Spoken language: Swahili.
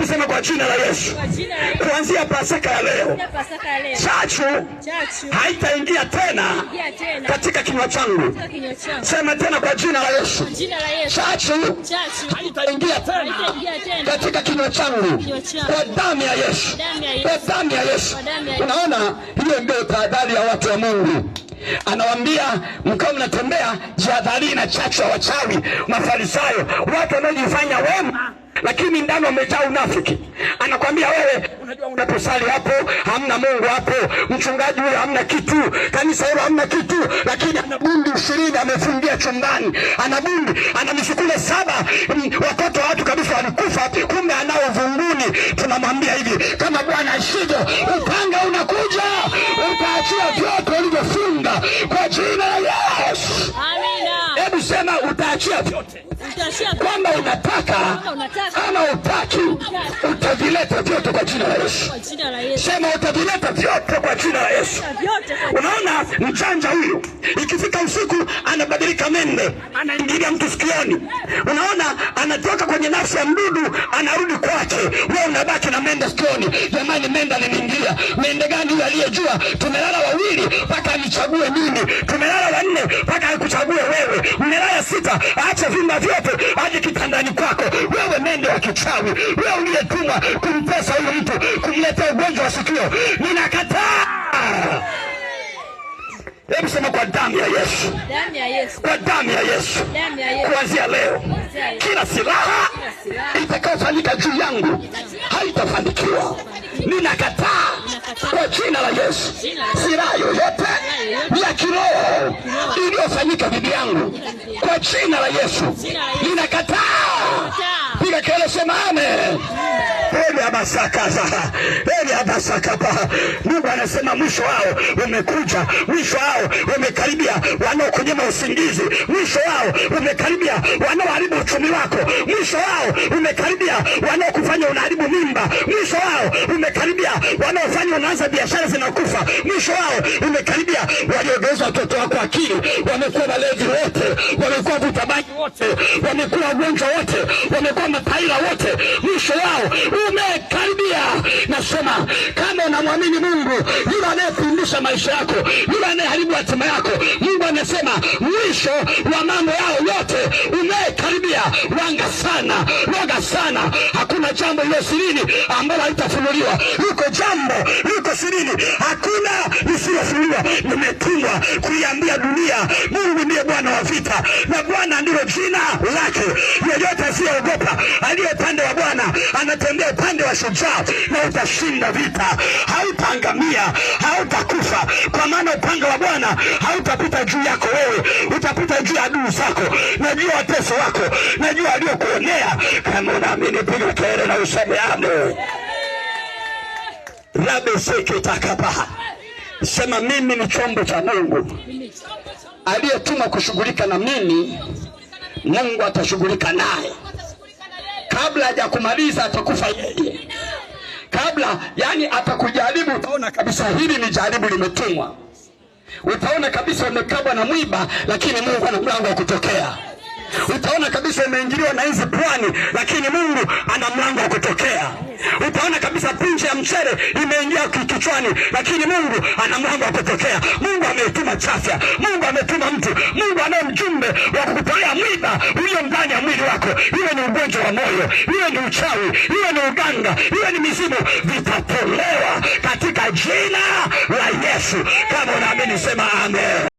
Hebu sema kwa jina la Yesu. Kuanzia Pasaka ya leo, chachu haitaingia tena katika kinywa changu. Sema tena kwa jina la Yesu. Chachu haitaingia tena katika kinywa changu. Kwa damu ya Yesu. Kwa damu ya Yesu. Unaona, hiyo ndio tahadhari ya watu wa Mungu. Anawaambia mkao mnatembea, jihadhari na chachu ya wachawi, Mafarisayo, watu wanaojifanya wema lakini ndani wamejaa unafiki. Anakwambia wewe, unajua unaposali hapo hamna Mungu hapo, mchungaji huyo hamna kitu, kanisa hilo hamna kitu, lakini ana bundi 20 amefungia chumbani, ana bundi, ana misukule 7, watoto wa watu kabisa walikufa, kumbe anao vunguni. Tunamwambia hivi, kama Bwana ashije, upanga unakuja, utaachia vyote ulivyofunga kwa jina la Yesu. Amina. Hebu sema utaachia vyote. Kwamba unataka ama utaki, utavileta vyote kwa jina la Yesu. Sema utavileta vyote kwa jina la Yesu. Unaona mchanja huyu ikifika usiku anabadilika mende, anaingilia mtu sikioni. Unaona anatoka kwenye nafsi ya mdudu anarudi kwake, wewe unabaki na mende sikioni. Jamani, mende aliniingilia. Mende gani huyu aliyejua? Tumelala wawili mpaka anichague mimi, tumelala 4 mpaka akuchague wewe, mmelala 6, acha vimba vyote aje kitandani kwako. Wewe mende wa kichawi, wewe uliyetumwa kumpesa huyo mtu, kumletea ugonjwa wa sikio, ninakataa. Hebu sema kwa damu ya Yesu. Damu ya Yesu. Kwa damu ya Yesu. Damu ya Yesu. Kuanzia leo, kila silaha itakayofanyika juu yangu haitafanikiwa. Ninakataa kwa jina la Yesu. Silaha yoyote ya kiroho iliyofanyika dhidi yangu kwa jina la Yesu ninakataa. Piga kelele, sema amen. Mungu anasema mwisho wao umekuja, mwisho wao umekaribia, wanaokunyima usingizi, mwisho wao umekaribia, wanaoharibu uchumi wako, mwisho wao umekaribia, wanaokufanya unaharibu mimba, mwisho wao umekaribia, wanaofanya unaanza biashara zinakufa, mwisho wao umekaribia, waliogeuza watoto wako akili, wamekuwa walevi wote, wamekuwa vutabangi wote, wamekuwa wagonjwa wote, wamekuwa mataira wote, mwisho wao umekaribia. Nasema kama unamwamini Mungu, yule anayefundisha maisha yako, yule anayeharibu hatima yako, Mungu anasema mwisho wa mambo yao yote umekaribia. Wanga sana, waga sana. Hakuna jambo lilo sirini ambalo halitafunuliwa. Liko jambo liko sirini, hakuna lisilofunuliwa. Nimetumwa kuiambia dunia Mungu ndiye Bwana wa vita, na Bwana ndilo jina lake. Yeyote asiyeogopa aliye upande wa Bwana anatembea upande wa shujaa, na utashinda vita. Hautaangamia, hautakufa, kwa maana upanga wa Bwana hautapita juu yako wewe, utapita juu ya adui zako, na juu ya wateso wako, na juu waliokuonea. Kama unaamini piga kelele na useme amen. Rabe seke takapa. Sema mimi ni chombo cha Mungu. Aliyetuma kushughulika na mimi, Mungu atashughulika naye. Kabla hajakumaliza atakufa yeye. Kabla, yani atakujaribu, utaona kabisa hili ni jaribu limetumwa. Utaona kabisa umekabwa na mwiba, lakini Mungu ana mlango wa kutokea. Utaona kabisa umeingiliwa na hizi pwani, lakini Mungu ana mlango wa kutokea. Utaona kabisa pinche ya mchele imeingia kichwani, lakini Mungu ana mlango wa kutokea. Mungu ametuma chafya, Mungu ametuma mtu, Mungu ana mjumbe wa kukutolea mwiba ulio ndani ya mwili wako. Iwe ni ugonjwa wa moyo, iwe ni uchawi, iwe ni uganga, iwe ni mizimu, vitatolewa katika jina la Yesu. Kama unaamini sema amen.